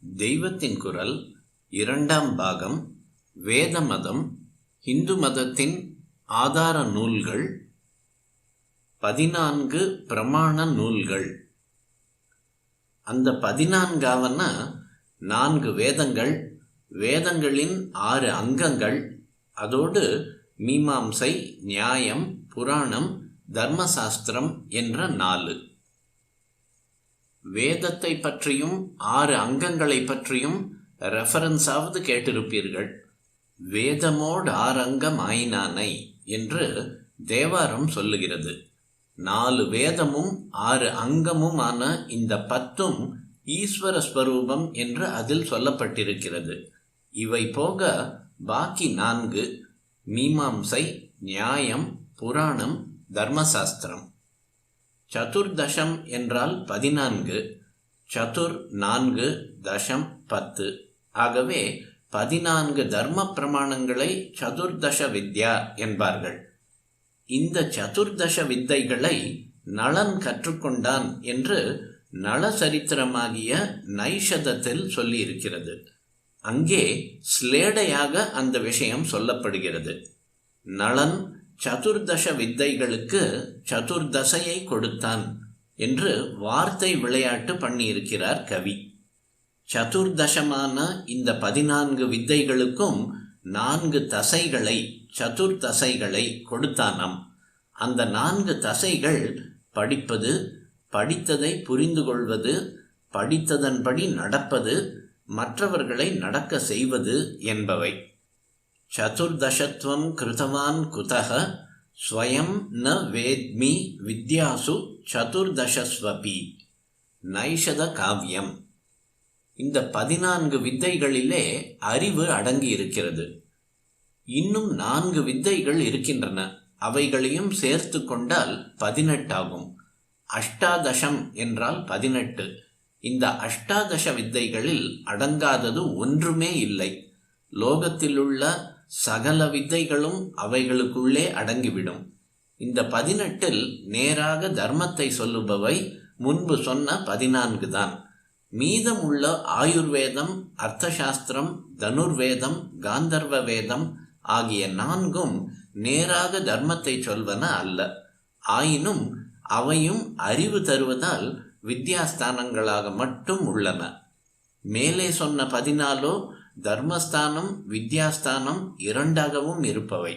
தெய்வத்தின் குரல் இரண்டாம் பாகம். வேத மதம், இந்து மதத்தின் ஆதார நூல்கள், 14 பிரமாண நூல்கள். அந்த 14ஆவன 4 வேதங்கள், வேதங்களின் 6 அங்கங்கள், அதோடு மீமாம்சை, நியாயம், புராணம், தர்மசாஸ்திரம் என்ற 4. வேதத்தை பற்றியும் 6 அங்கங்களை பற்றியும் ரெஃபரன்ஸாவது கேட்டிருப்பீர்கள். வேதமோடு 6 அங்கம் ஆயினானை என்று தேவாரம் சொல்லுகிறது. 4 வேதமும் 6 அங்கமுமான இந்த 10ம் ஈஸ்வர ஸ்வரூபம் என்று அதில் சொல்லப்பட்டிருக்கிறது. இவை போக பாக்கி 4 மீமாம்சை, நியாயம், புராணம், தர்மசாஸ்திரம். சதுர்தசம் என்றால் 14, சதுர் 4, தசம் 10. ஆகவே 14 தர்ம பிரமாணங்களை சதுர்தச வித்யா என்பார்கள். இந்த சதுர்தச வித்தைகளை நளன் கற்றுக்கொண்டான் என்று நளசரித்திரமாகிய நைஷதத்தில் சொல்லியிருக்கிறது. அங்கே ஸ்லேடையாக அந்த விஷயம் சொல்லப்படுகிறது. நளன் சதுர்தச வித்தைகளுக்கு சதுர்தசையை கொடுத்தான் என்று வார்த்தை விளையாட்டு பண்ணியிருக்கிறார் கவி. சதுர்தசமான இந்த 14 வித்தைகளுக்கும் 4 தசைகளை, சதுர்தசைகளை கொடுத்தானாம். அந்த 4 தசைகள் படிப்பது, படித்ததை புரிந்து கொள்வது, படித்ததன்படி நடப்பது, மற்றவர்களை நடக்க செய்வது என்பவை. சதுர்தசத்வம் கிருதவான் குதஹ ஸ்வயம் ந வேத்மி வித்யாசு சதுர்தசஸ்வபி. நைஷத காவியம். இந்த 14 வித்தைகளிலே அறிவு அடங்கி இருக்கிறது. இன்னும் 4 வித்தைகள் இருக்கின்றன. அவைகளையும் சேர்த்து கொண்டால் 18 ஆகும். அஷ்டாதசம் என்றால் 18. இந்த அஷ்டாதச வித்தைகளில் அடங்காதது ஒன்றுமே இல்லை. லோகத்திலுள்ள சகல வித்தைகளும் அவைகளுக்குள்ளே அடங்கிவிடும். இந்த 18இல் நேராக தர்மத்தை சொல்லுபவை முன்பு சொன்ன 14 தான். மீதமுள்ள ஆயுர்வேதம், அர்த்தசாஸ்திரம், தனுர்வேதம், காந்தர்வ வேதம் ஆகிய 4ம் நேராக தர்மத்தை சொல்வன அல்ல. ஆயினும் அவையும் அறிவு தருவதால் வித்யாஸ்தானங்களாக மட்டும் உள்ளன. மேலே சொன்ன 14 தர்மஸ்தானம், வித்யாஸ்தானம் இரண்டாகவும் இருப்பவை.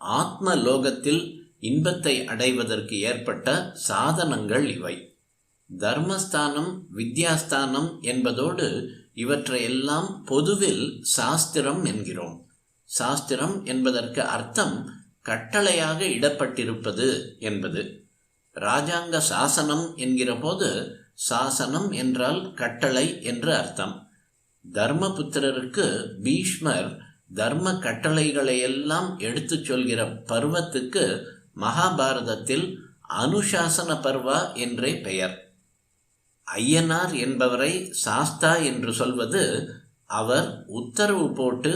ஆத்ம லோகத்தில் இன்பத்தை அடைவதற்கு ஏற்பட்ட சாதனங்கள் இவை. தர்மஸ்தானம், வித்யாஸ்தானம் என்பதோடு இவற்றையெல்லாம் பொதுவில் சாஸ்திரம் என்கிறோம். சாஸ்திரம் என்பதற்கு அர்த்தம் கட்டளையாக இடப்பட்டிருப்பது என்பது. ராஜாங்க சாசனம் என்கிற போது சாசனம் என்றால் கட்டளை என்று அர்த்தம். தர்மபுத்திரருக்கு பீஷ்மர் தர்ம கட்டளைகளையெல்லாம் எடுத்து சொல்கிற பர்வத்துக்கு மகாபாரதத்தில் அனுசாசன பர்வா என்றே பெயர். ஐயனார் என்பவரை சாஸ்தா என்று சொல்வது அவர் உத்தரவு போட்டு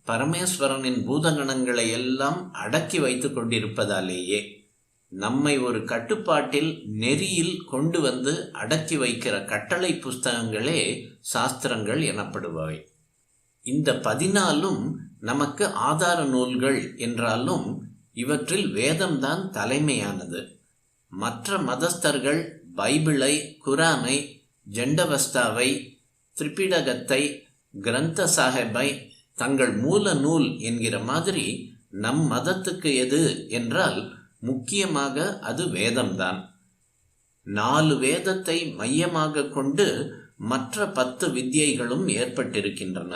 பரமேஸ்வரனின் பூதகணங்களை எல்லாம் அடக்கி வைத்து கொண்டிருப்பதாலேயே. நம்மை ஒரு கட்டுப்பாட்டில், நெறியில் கொண்டு வந்து அடக்கி வைக்கிற கட்டளை புஸ்தகங்களே சாஸ்திரங்கள் எனப்படுபவை. இந்த 14ம் நமக்கு ஆதார நூல்கள் என்றாலும் இவற்றில் வேதம்தான் தலைமையானது. மற்ற மதஸ்தர்கள் பைபிளை, குரானை, ஜண்டவஸ்தாவை, திரிபிடகத்தை, கிரந்த சாஹிபை தங்கள் மூல நூல் என்கிற மாதிரி நம் மதத்துக்கு எது என்றால் முக்கியமாக அது வேதம்தான். 4 வேதத்தை மையமாக கொண்டு மற்ற 10 வித்யைகளும் ஏற்பட்டிருக்கின்றன.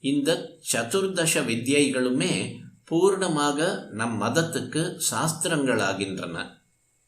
இந்த சதுர்தச வித்யைகளுமே பூர்ணமாக நம் மதத்துக்கு சாஸ்திரங்களாகின்றன.